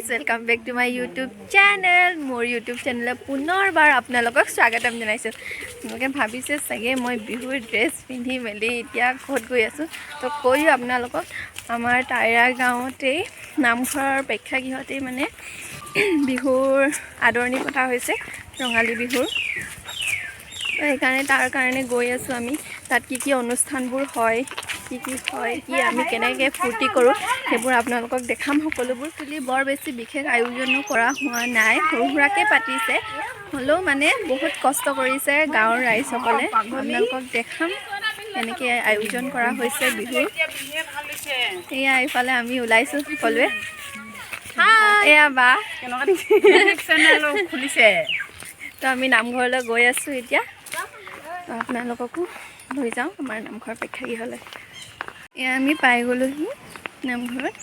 welcome back to my YouTube channel मोर YouTube channel पुनर्बार आपनालोকক स्वागतम जनाइছো আপোনালোকে ভাবিছে চাগে মই বিহুৰ ড্ৰেছ পিন্ধি মেলি এতিয়া ঘৰত গৈ আছো তো কৈও আপোনালোকক আমাৰ টাইৰা গাঁৱতে নামঘৰৰ প্ৰেক্ষাগৃহতে মানে বিহুৰ আদৰণি পতা হৈছে ৰঙালী বিহুৰ এইকাৰণে তাৰ কাৰণে গৈ আছো আমি তাত কি অনুষ্ঠানবোৰ হয় কি হয় কি আমি কেনেকৈ ফূৰ্তি কৰোঁ সেইবোৰ আপোনালোকক দেখাম সকলোবোৰ তুলি বৰ বেছি বিশেষ আয়োজনো কৰা হোৱা নাই সৰুসুৰাকৈ পাতিছে হ'লেও মানে বহুত কষ্ট কৰিছে গাঁৱৰ ৰাইজসকলে আপোনালোকক দেখাম কেনেকৈ আয়োজন কৰা হৈছে বিহু এয়া এইফালে আমি ওলাইছোঁ সকলোৱে এয়া বা খুলিছে তো আমি নামঘৰলৈ গৈ আছোঁ এতিয়া আপোনালোককো লৈ যাওঁ আমাৰ নামঘৰ প্ৰেক্ষাগৃহলৈ এয়া আমি পাই গ'লোহি নামঘৰত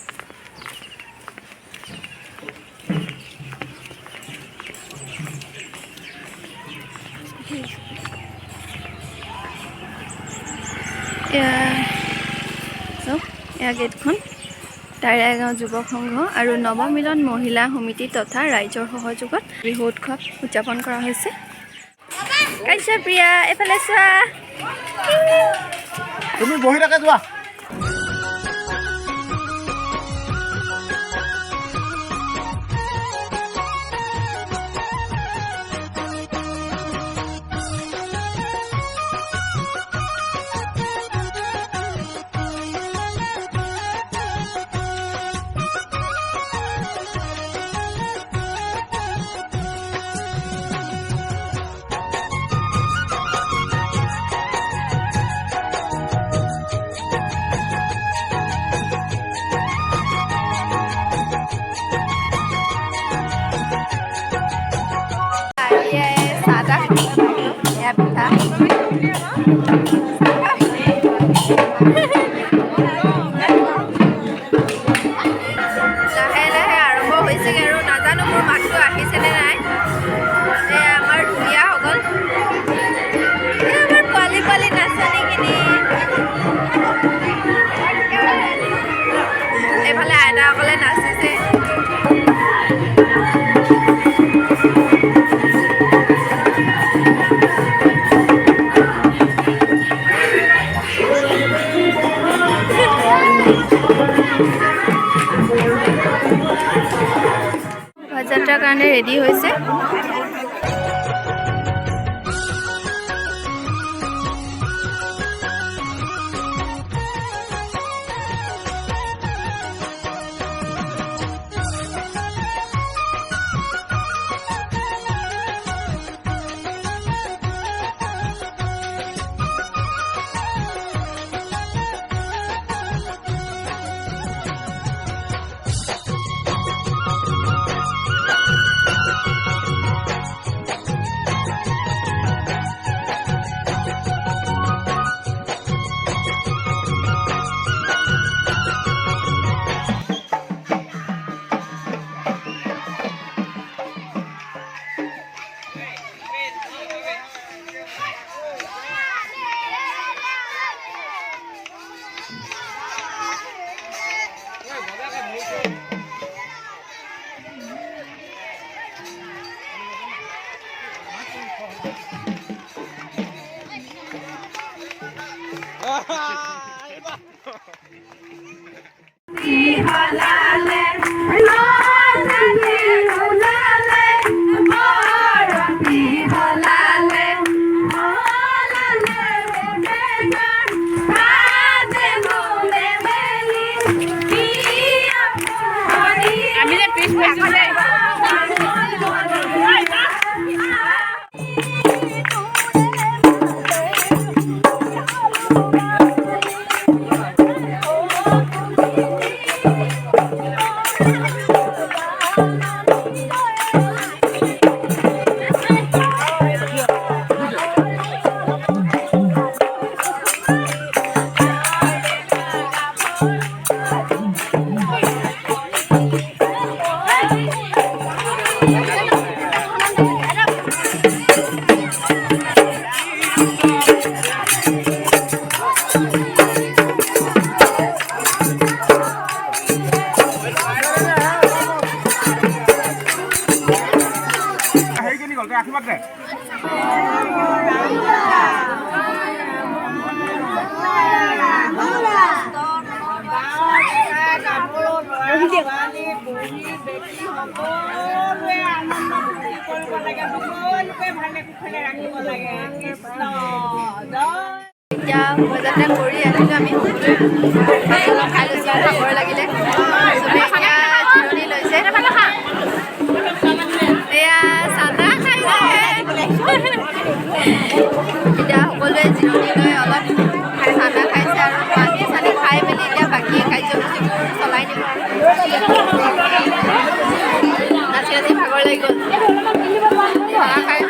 এয়া গেটখন টাইৰা গাঁও যুৱক সংঘ আৰু নৱমিলন মহিলা সমিতি তথা ৰাইজৰ সহযোগত বিহু উৎসৱ উদযাপন কৰা হৈছে কাশ্যপ প্ৰিয়া এফালে চোৱা তুমি বহি থাকে যোৱা যাত্ৰাৰ কাৰণে ৰেডি হৈছে এতিয়া শোভাযাত্ৰা কৰি আহিলোঁ আমি সকলোৱে অলপ খাই লৈছোঁ ভাগৰ লাগিলে চবেই এতিয়া জিৰণি লৈছে এয়া চানা খাইছে এতিয়া সকলোৱে জিৰণি লৈ অলপ চানা খাইছে আৰু পানী চানী খাই মেলি এতিয়া বাকী কাৰ্যসূচীবোৰ চলাই দিব নাচি নাচি ভাগৰ লাগি গ'ল চানা খাই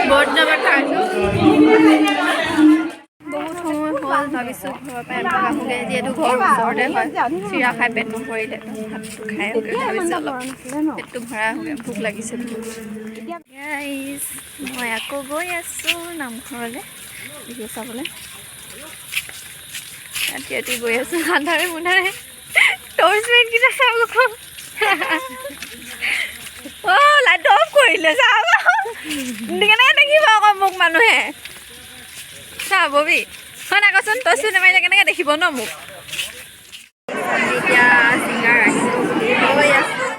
বহুত নাম্বাৰ খাইছোঁ বহুত সময় হ'ল ভাবিছোঁ ঘৰৰ পৰা এপাক আহোঁগৈ যিহেতু ঘৰৰ ওচৰতে হয় চিৰা খাই পেট নভৰিলে ভাতটো খাই আহোঁগৈ ভাবিছোঁ অলপ পেটটো ভৰাই আহোঁগৈ ভোক লাগিছে গাইজ মই আকৌ গৈ আছোঁ নামঘৰলৈ বিহু চাবলৈ ৰাতি ৰাতি গৈ আছোঁ আন্ধাৰে মুন্ধাৰে টৰ্চমেণ্টকেইটা চাব অ' লাইট অফ কৰিলে চাব কেনেকৈ দেখিব আকৌ মোক মানুহে চা ববি হয় নাই কচোন তই চোন নামাৰিলে কেনেকৈ দেখিব ন মোক এতিয়া ছিংগাৰ আহিব গৈ আছোঁ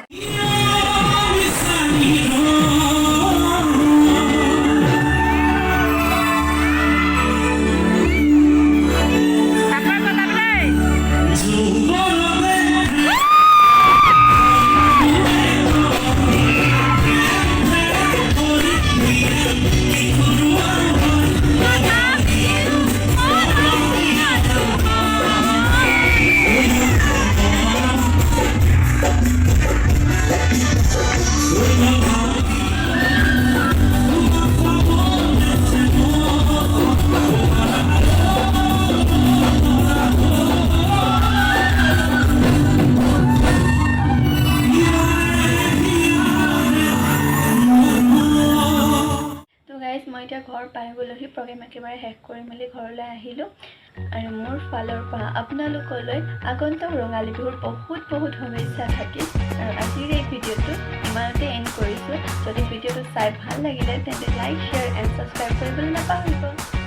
মই এতিয়া ঘৰ পাই গ'লোহি প্ৰগ্ৰেম একেবাৰে শেষ কৰি মেলি ঘৰলৈ আহিলোঁ আৰু মোৰ ফালৰ পৰা আপোনালোকলৈ আগন্তুক ৰঙালী বিহুৰ বহুত শুভেচ্ছা থাকিল আৰু আজিৰ এই ভিডিঅ'টো ইমানতে এণ্ড কৰিছোঁ যদি ভিডিঅ'টো চাই ভাল লাগিলে তেন্তে লাইক শ্বেয়াৰ এণ্ড ছাবস্ক্ৰাইব কৰিবলৈ নাপাহৰিব